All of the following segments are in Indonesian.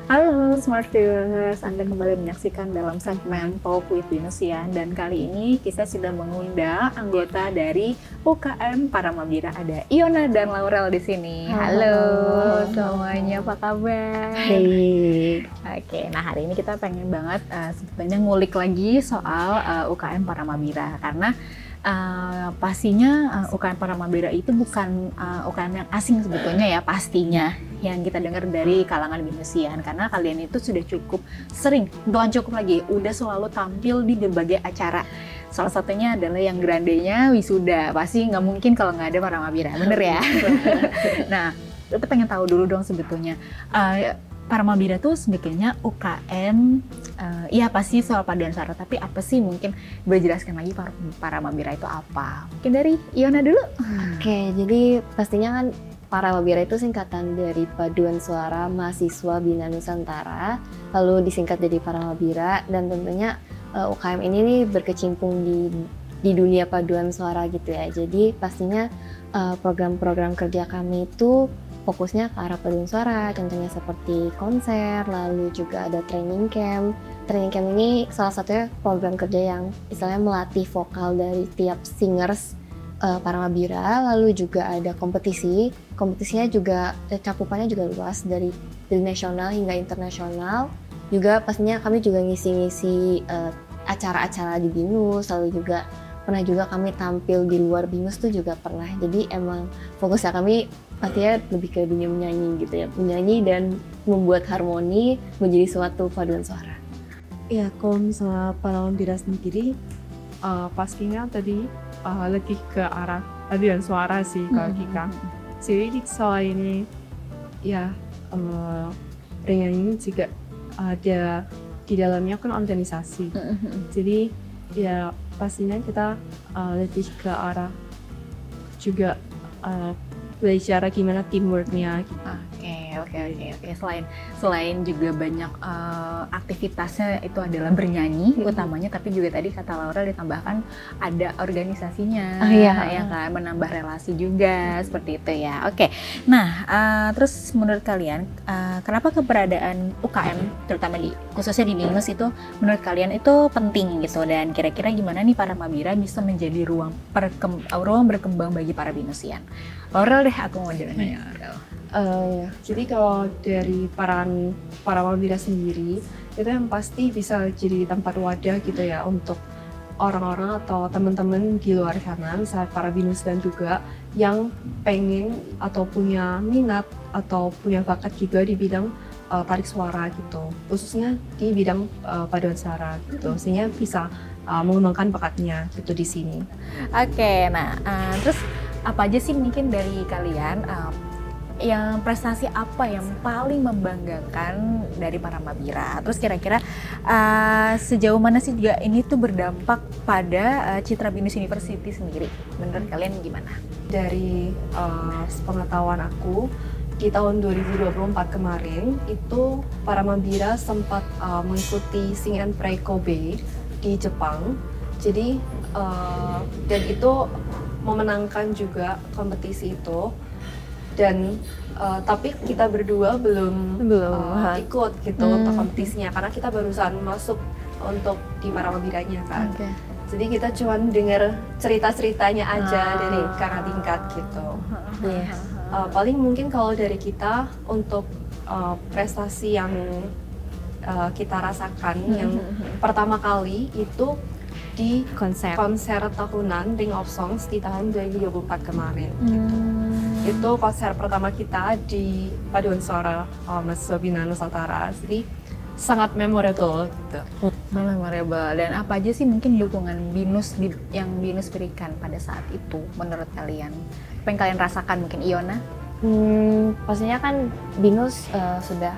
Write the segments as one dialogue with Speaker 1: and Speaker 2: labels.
Speaker 1: Halo Smart Viewers, Anda kembali menyaksikan dalam segmen Talk with Binus-Yan, dan kali ini kita sudah mengundang anggota dari UKM Paramabira, ada Iona dan Laurel di sini. Halo semuanya, apa kabar?
Speaker 2: Hey.
Speaker 1: Oke, nah hari ini kita pengen banget sebetulnya ngulik lagi soal UKM Paramabira, karena pastinya UKM Paramabira itu bukan UKM yang asing sebetulnya ya, pastinya yang kita dengar dari kalangan Binus-Yan, karena kalian itu sudah cukup sering, bukan cukup lagi, udah selalu tampil di berbagai acara. Salah satunya adalah yang grandenya wisuda, pasti nggak mungkin kalau nggak ada Paramabira, bener ya? Nah, kita pengen tahu dulu dong sebetulnya, Paramabira tuh sebetulnya UKM, iya pasti soal paduan suara, tapi apa sih, mungkin berjelaskan lagi Paramabira itu apa? Mungkin dari Iona dulu.
Speaker 2: Oke, jadi pastinya kan Paramabira itu singkatan dari Paduan Suara Mahasiswa Bina Nusantara, lalu disingkat jadi Paramabira, dan tentunya UKM ini nih berkecimpung di dunia paduan suara gitu ya. Jadi pastinya program-program kerja kami itu fokusnya ke arah paduan suara, contohnya seperti konser, lalu juga ada training camp. Training camp ini salah satunya program kerja yang istilahnya melatih vokal dari tiap singers Paramabira, lalu juga ada kompetisinya juga cakupannya juga luas dari nasional hingga internasional. Juga pastinya kami juga ngisi-ngisi acara-acara di BINUS, lalu juga pernah juga kami tampil di luar BINUS tuh juga pernah. Jadi emang fokusnya kami pastinya lebih ke dunia menyanyi gitu ya, menyanyi dan membuat harmoni menjadi suatu paduan suara.
Speaker 3: Ya, kalau misalnya Paramabira sendiri pastinya tadi lebih ke arah paduan suara sih kalau kita. Jadi soal ini ya dengan ini juga ada di dalamnya kan organisasi. Jadi ya pastinya kita lebih ke arah juga belajar gimana teamworknya gitu.
Speaker 1: Oke. Selain juga banyak aktivitasnya itu adalah bernyanyi utamanya, tapi juga tadi kata Laura ditambahkan ada organisasinya, ya kan, menambah relasi juga seperti itu ya. Oke, nah terus menurut kalian kenapa keberadaan UKM terutama khususnya di BINUS itu menurut kalian itu penting gitu, dan kira-kira gimana nih Paramabira bisa menjadi ruang berkembang bagi para BINUS-Yan? Laurel deh, aku mau nanya.
Speaker 3: Jadi kalau dari Paramabira sendiri itu yang pasti bisa jadi tempat wadah gitu ya untuk orang-orang atau teman-teman di luar sana, misalnya para BINUS dan juga yang pengen atau punya minat atau punya bakat juga di bidang tarik suara gitu, khususnya di bidang paduan suara gitu, sehingga bisa mengembangkan bakatnya gitu di sini.
Speaker 1: Oke, nah terus apa aja sih mungkin dari kalian yang prestasi apa yang paling membanggakan dari Paramabira? Terus kira-kira sejauh mana sih juga ini tuh berdampak pada Citra BINUS University sendiri? Menurut kalian gimana?
Speaker 3: Dari pengetahuan aku, di tahun 2024 kemarin itu Paramabira sempat mengikuti Sing and Pray Kobe di Jepang. Jadi dan itu memenangkan juga kompetisi itu. Dan tapi kita berdua belum ikut gitu untuk kompetisinya, karena kita barusan masuk untuk di Paramabiranya kan. Jadi kita cuma dengar cerita-ceritanya aja dari kakak tingkat gitu. Paling mungkin kalau dari kita untuk prestasi yang kita rasakan yang pertama kali itu di konser tahunan Ring of Songs di tahun 2024 kemarin gitu. Itu konser pertama kita di Paduan Suara Mahasiswa Bina Nusantara, jadi sangat memorable gitu.
Speaker 1: Memorable. Dan apa aja sih mungkin dukungan BINUS yang BINUS berikan pada saat itu menurut kalian? Apa yang kalian rasakan mungkin, Iona?
Speaker 2: Pastinya kan BINUS sudah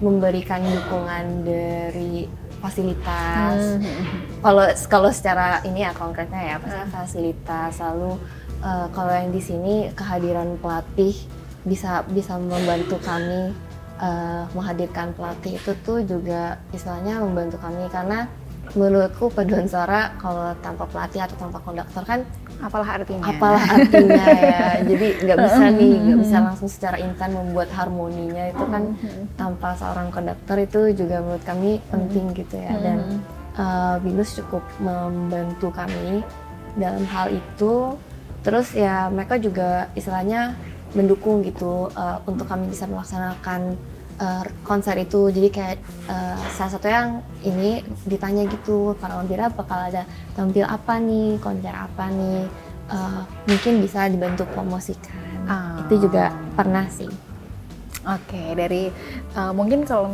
Speaker 2: memberikan dukungan dari fasilitas. Kalau secara ini ya konkretnya ya, fasilitas, lalu kalau yang di sini kehadiran pelatih bisa membantu kami menghadirkan pelatih itu tuh juga istilahnya membantu kami, karena menurutku paduan suara kalau tanpa pelatih atau tanpa konduktor kan
Speaker 1: Apalah artinya?
Speaker 2: Apalah artinya ya. Jadi nggak bisa nih, nggak bisa langsung secara instan membuat harmoninya itu kan tanpa seorang konduktor itu juga menurut kami penting gitu ya. Dan Binus cukup membantu kami dalam hal itu. Terus ya mereka juga istilahnya mendukung gitu untuk kami bisa melaksanakan konser itu. Jadi kayak salah satu yang ini ditanya gitu, para Mabira bakal ada tampil apa nih, konser apa nih, mungkin bisa dibantu promosikan. Itu juga pernah sih.
Speaker 1: Oke, dari mungkin kalau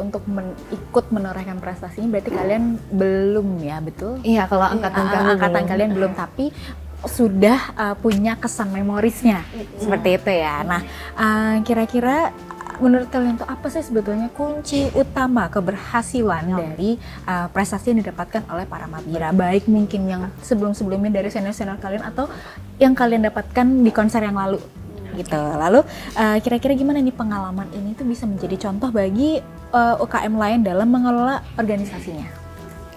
Speaker 1: untuk ikut menorehkan prestasi ini berarti kalian belum ya, betul?
Speaker 2: Iya, kalau angkatan
Speaker 1: kalian belum, tapi sudah punya kesan memorisnya seperti itu ya. Nah, kira-kira menurut kalian tuh apa sih sebetulnya kunci utama keberhasilan dari prestasi yang didapatkan oleh para Mabira, baik mungkin yang sebelum-sebelumnya dari senior-senior kalian atau yang kalian dapatkan di konser yang lalu gitu. Lalu kira-kira gimana nih pengalaman ini tuh bisa menjadi contoh bagi UKM lain dalam mengelola organisasinya?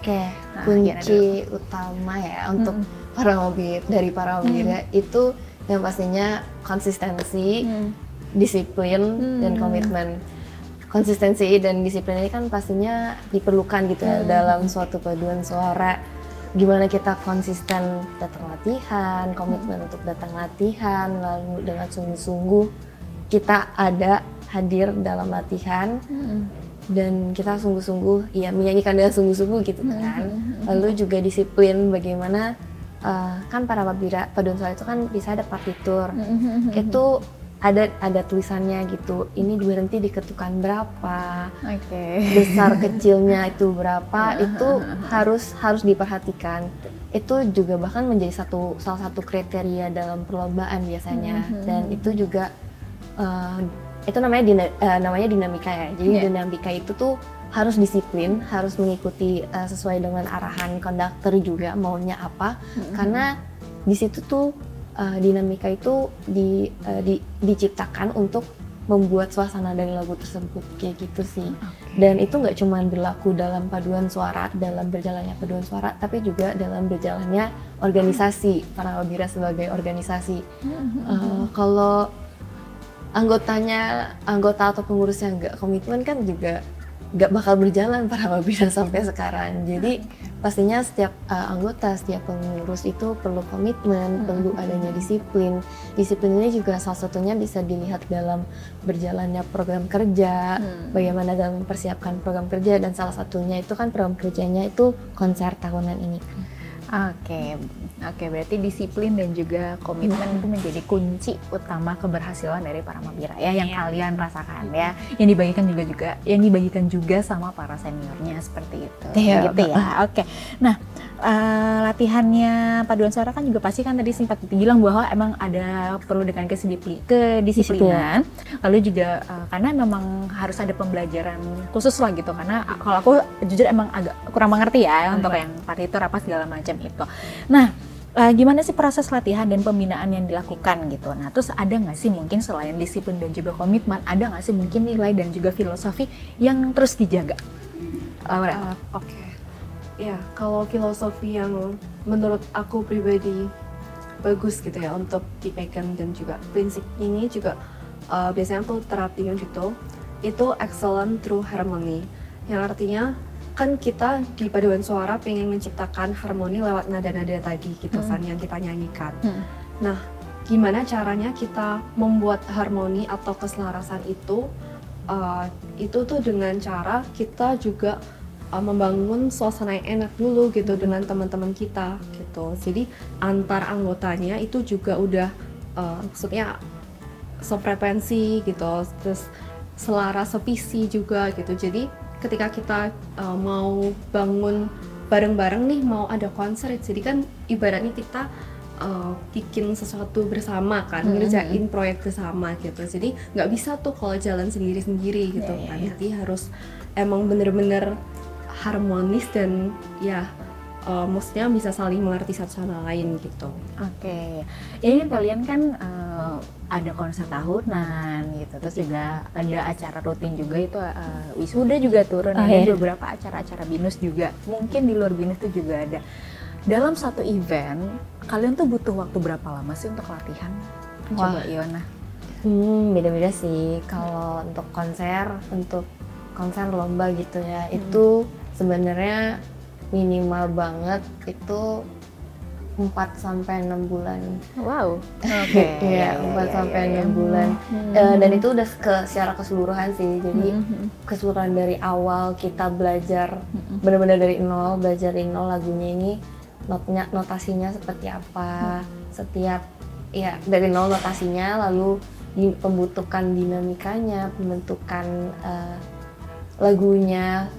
Speaker 2: Oke, kunci utama ya untuk para Mabira itu yang pastinya konsistensi, disiplin dan komitmen. Konsistensi dan disiplin ini kan pastinya diperlukan gitu ya dalam suatu paduan suara. Gimana kita konsisten datang latihan, komitmen untuk datang latihan, lalu dengan sungguh-sungguh kita hadir dalam latihan dan kita sungguh-sungguh ya menyanyikan dengan sungguh-sungguh gitu kan. Lalu juga disiplin bagaimana kan para paduan suara itu kan bisa ada partitur. Itu ada tulisannya gitu, ini berhenti di ketukan berapa, besar kecilnya itu berapa, itu harus diperhatikan. Itu juga bahkan menjadi salah satu kriteria dalam perlombaan biasanya. Dan itu juga itu namanya dinamika ya. Jadi dinamika itu tuh harus disiplin, harus mengikuti sesuai dengan arahan konduktor juga maunya apa, karena di situ tuh dinamika itu diciptakan untuk membuat suasana dari lagu tersebut kayak gitu sih. Dan itu nggak cuma berlaku dalam paduan suara, dalam berjalannya paduan suara, tapi juga dalam berjalannya organisasi, para Mabira sebagai organisasi. Kalau anggota atau pengurusnya nggak komitmen kan juga nggak bakal berjalan para Mabira sampai sekarang. Jadi pastinya setiap anggota, setiap pengurus itu perlu komitmen, perlu adanya disiplin. Disiplin ini juga salah satunya bisa dilihat dalam berjalannya program kerja, bagaimana dalam mempersiapkan program kerja, dan salah satunya itu kan program kerjanya itu konser tahunan ini. Oke, berarti disiplin dan juga komitmen itu menjadi kunci utama keberhasilan dari para Mabira ya, yang kalian rasakan ya, yang dibagikan juga sama para seniornya seperti itu. Gitu ya. Oke. Nah, latihannya paduan suara kan juga pasti kan tadi sempat dibilang bahwa emang ada perlu dengan kedisiplinan, lalu juga karena memang harus ada pembelajaran khusus lah gitu, karena kalau aku jujur emang agak kurang mengerti ya untuk yang partitur apa segala macam itu. Nah, gimana sih proses latihan dan pembinaan yang dilakukan gitu? Nah, terus ada nggak sih mungkin selain disiplin dan juga komitmen, ada nggak sih mungkin nilai dan juga filosofi yang terus dijaga? Laura?
Speaker 3: Ya, kalau filosofi yang menurut aku pribadi bagus gitu ya untuk dipegang, dan juga prinsip ini juga biasanya aku terapin gitu, itu excellent through harmony, yang artinya kan kita di paduan suara pengen menciptakan harmoni lewat nada-nada tadi gitu kan yang kita nyanyikan. Nah, gimana caranya kita membuat harmoni atau keselarasan itu tuh dengan cara kita juga membangun suasana yang enak dulu gitu dengan teman-teman kita gitu. Jadi antar anggotanya itu juga udah maksudnya sefrekuensi gitu, terus selaras sevisi juga gitu. Jadi ketika kita mau bangun bareng-bareng nih, mau ada konser, jadi kan ibaratnya kita bikin sesuatu bersama kan, ngerjain proyek bersama gitu. Jadi nggak bisa tuh kalau jalan sendiri-sendiri gitu kan. Jadi harus emang bener-bener harmonis dan ya maksudnya bisa saling mengerti satu sama lain gitu.
Speaker 1: Ini kalian kan ada konser tahunan gitu, terus juga ada acara rutin juga itu wisuda juga turun, ada beberapa acara-acara BINUS juga, mungkin di luar BINUS itu juga ada. Dalam satu event kalian tuh butuh waktu berapa lama sih untuk latihan? Coba
Speaker 2: Wah.
Speaker 1: Iona.
Speaker 2: Beda-beda sih. Kalau untuk konser lomba gitu ya, itu sebenarnya minimal banget itu 4 sampai 6 bulan.
Speaker 1: Wow. Oke.
Speaker 2: Iya, 4 sampai 6 bulan. Dan itu udah secara keseluruhan sih. Jadi keseluruhan dari awal kita belajar benar-benar dari nol, belajar dari nol lagunya ini notasinya seperti apa, setiap ya dari nol notasinya, lalu pembentukan dinamikanya, pembentukan lagunya,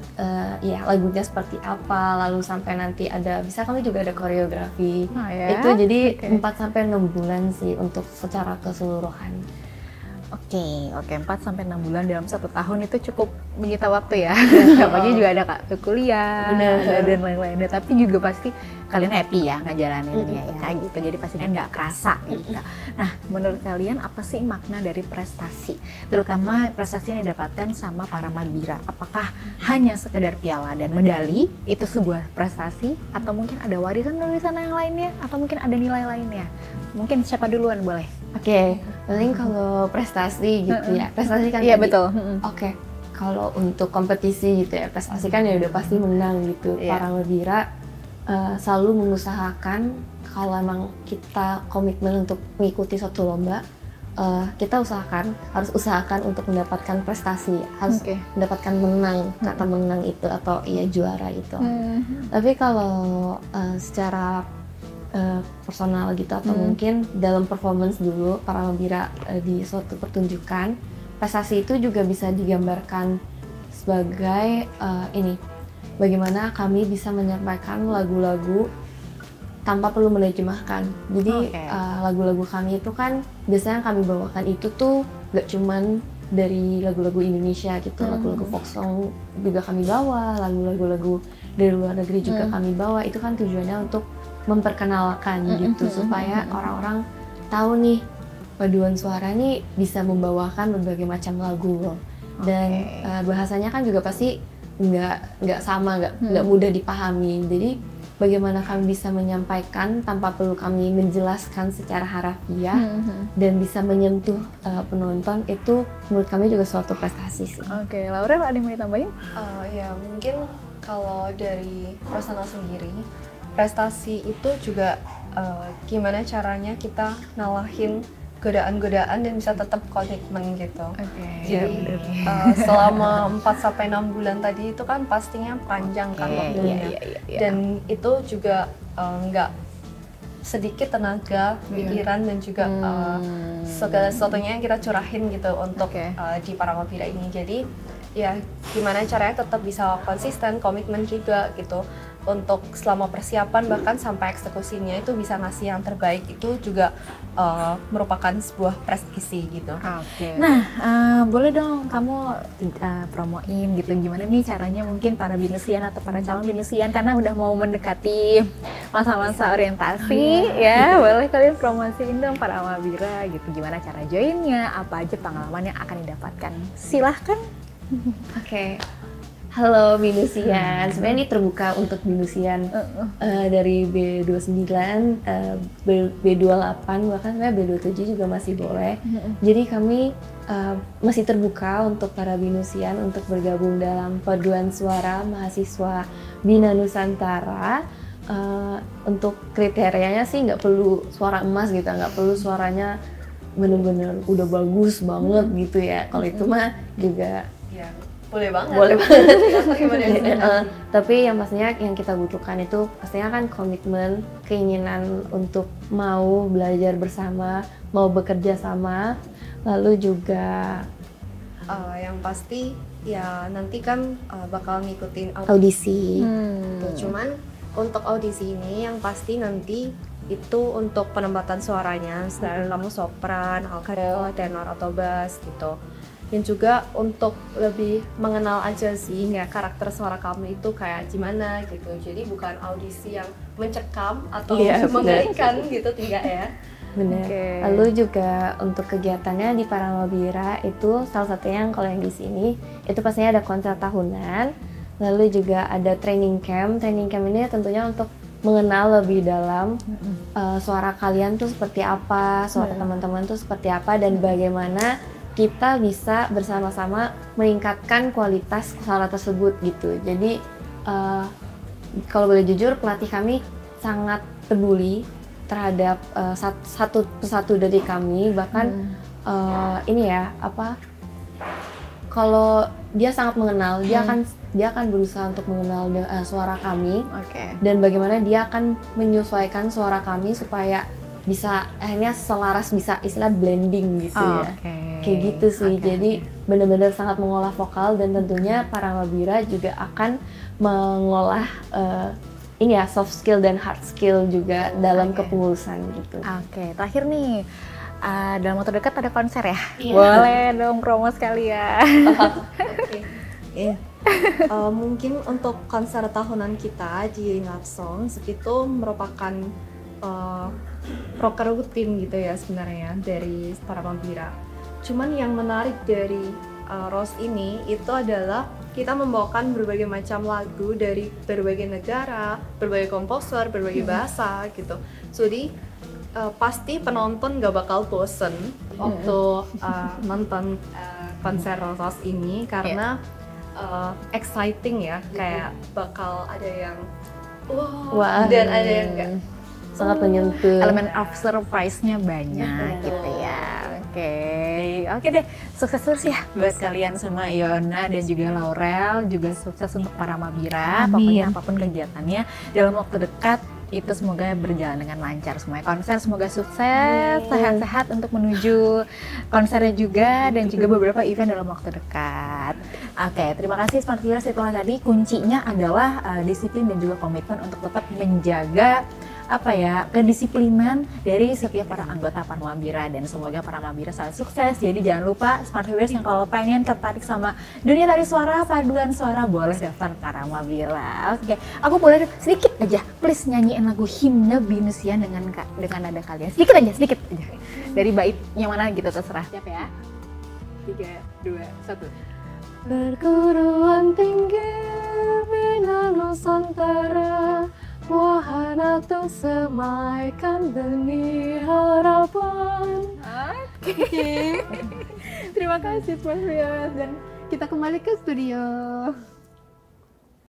Speaker 2: lagunya seperti apa, lalu sampai nanti bisa kami juga ada koreografi. Itu jadi 4 sampai 6 bulan sih untuk secara keseluruhan.
Speaker 1: Oke, 4 sampai 6 bulan dalam 1 tahun itu cukup menyita waktu ya. Apalagi juga ada kuliah, dan lain-lainnya. Tapi juga pasti kalian happy ya ngejalaninnya ya gitu. Jadi pastinya nggak kerasa gitu. Nah, menurut kalian apa sih makna dari prestasi? Terutama prestasi yang didapatkan sama para Mabira. Apakah hanya sekedar piala dan medali itu sebuah prestasi, atau mungkin ada warisan yang lainnya, atau mungkin ada nilai lainnya? Mungkin siapa duluan boleh?
Speaker 2: Oke, paling kalau prestasi gitu ya, prestasi kan
Speaker 1: Iya
Speaker 2: tadi.
Speaker 1: betul.
Speaker 2: Oke, kalau untuk kompetisi gitu ya, prestasi kan ya udah pasti menang gitu. Para Mabira selalu mengusahakan kalau emang kita komitmen untuk mengikuti suatu lomba, kita harus usahakan untuk mendapatkan prestasi, harus mendapatkan menang, kata menang itu atau juara itu. Tapi kalau secara personal gitu atau mungkin dalam performance dulu para Mabira di suatu pertunjukan, prestasi itu juga bisa digambarkan sebagai bagaimana kami bisa menyampaikan lagu-lagu tanpa perlu menerjemahkan. Jadi lagu-lagu kami itu kan biasanya kami bawakan itu tuh gak cuman dari lagu-lagu Indonesia gitu, lagu-lagu folk song juga kami bawa, lagu-lagu dari luar negeri juga kami bawa. Itu kan tujuannya untuk memperkenalkan gitu, supaya orang-orang tahu nih paduan suara nih bisa membawakan berbagai macam lagu loh. Dan bahasanya kan juga pasti nggak sama, nggak mudah dipahami. Jadi bagaimana kami bisa menyampaikan tanpa perlu kami menjelaskan secara harafiah dan bisa menyentuh penonton, itu menurut kami juga suatu prestasi sih.
Speaker 1: Oke, Laura ada yang mau ditambahin?
Speaker 3: Ya mungkin kalau dari personal sendiri, prestasi itu juga gimana caranya kita ngalahin godaan-godaan dan bisa tetap komitmen gitu. Jadi selama 4-6 bulan tadi itu kan pastinya panjang kan waktunya. Dan itu juga nggak sedikit tenaga, pikiran dan juga segala sesuatunya yang kita curahin gitu untuk di para Mabira ini. Jadi ya gimana caranya tetap bisa konsisten, komitmen juga gitu. Untuk selama persiapan bahkan sampai eksekusinya itu bisa ngasih yang terbaik, itu juga merupakan sebuah prestasi gitu.
Speaker 1: Nah, boleh dong kamu promoin gitu gimana nih caranya mungkin para binesian atau para calon binesian, karena udah mau mendekati masa-masa orientasi ya, boleh kalian promosiin dong para Mabira gitu, gimana cara joinnya, apa aja pengalaman yang akan didapatkan, silahkan.
Speaker 2: Halo Binusian, sebenarnya ini terbuka untuk Binusian dari B29, B28, bahkan sebenarnya B27 juga masih boleh. Jadi kami masih terbuka untuk para Binusian untuk bergabung dalam paduan suara mahasiswa Bina Nusantara. Untuk kriterianya sih nggak perlu suara emas gitu, nggak perlu suaranya bener-bener udah bagus banget gitu ya. Kalau itu mah juga
Speaker 3: boleh banget.
Speaker 2: Tapi yang pastinya yang kita butuhkan itu pastinya kan komitmen, keinginan untuk mau belajar bersama, mau bekerja sama, lalu juga
Speaker 3: yang pasti ya nanti kan bakal ngikutin
Speaker 2: audisi.
Speaker 3: Cuman untuk audisi ini yang pasti nanti itu untuk penempatan suaranya, misalnya kamu sopran, alto, tenor atau bass gitu. Dan juga untuk lebih mengenal aja sih nggak karakter suara kamu itu kayak gimana gitu. Jadi bukan audisi yang mencekam atau mengerikan gitu, tidak ya.
Speaker 2: Benar. Lalu juga untuk kegiatannya di para Mabira itu salah satunya kalau yang di sini itu pastinya ada konser tahunan. Lalu juga ada training camp. Training camp ini tentunya untuk mengenal lebih dalam suara kalian tuh seperti apa, suara teman-teman tuh seperti apa, dan bagaimana kita bisa bersama-sama meningkatkan kualitas suara tersebut gitu. Jadi kalau boleh jujur, pelatih kami sangat peduli terhadap satu persatu dari kami, bahkan ini ya kalau dia sangat mengenal, dia akan berusaha untuk mengenal suara kami, dan bagaimana dia akan menyesuaikan suara kami supaya bisa akhirnya selaras, bisa istilah blending gitu ya. Kayak gitu sih. Jadi benar-benar sangat mengolah vokal, dan tentunya para Mabira juga akan mengolah ini ya, soft skill dan hard skill juga dalam kepengurusan gitu.
Speaker 1: Terakhir nih, dalam waktu dekat ada konser ya? Boleh dong promo sekalian.
Speaker 3: Mungkin untuk konser tahunan kita di Lapsong itu merupakan proker rutin gitu ya sebenarnya dari para Mabira. Cuman yang menarik dari Rose ini itu adalah kita membawakan berbagai macam lagu dari berbagai negara, berbagai komposer, berbagai bahasa gitu. Jadi pasti penonton gak bakal bosen waktu nonton konser Rose ini, karena exciting ya, kayak bakal ada yang wah, dan ada yang enggak.
Speaker 2: Sangat menyentuh.
Speaker 1: Elemen of surprise-nya banyak gitu ya. Oke deh, sukses terus ya buat kalian semua, Iona dan juga Laurel, juga sukses untuk para Mabira. Pokoknya apapun kegiatannya dalam waktu dekat itu semoga berjalan dengan lancar semuanya. Konser semoga sukses, sehat-sehat untuk menuju konsernya juga, dan juga beberapa event dalam waktu dekat. Terima kasih Smart Viewers. Itulah tadi kuncinya adalah disiplin dan juga komitmen untuk tetap menjaga kedisiplinan dari setiap para anggota para Mabira, dan semoga para Mabira selalu sukses. Jadi jangan lupa Smart Viewers yang kalau pengen tertarik sama dunia tari suara, paduan suara, boleh daftar para Mabira. Aku boleh sedikit aja please nyanyiin lagu Himne Binusian dengan nada kalian, sedikit aja dari bait yang mana gitu, terserah. Siap ya? 3, 2, 1.
Speaker 3: Perguruan tinggi Bina Nusantara, wahana untuk semaikan demi harapan.
Speaker 1: Terima kasih Smart Viewers, dan kita kembali ke studio.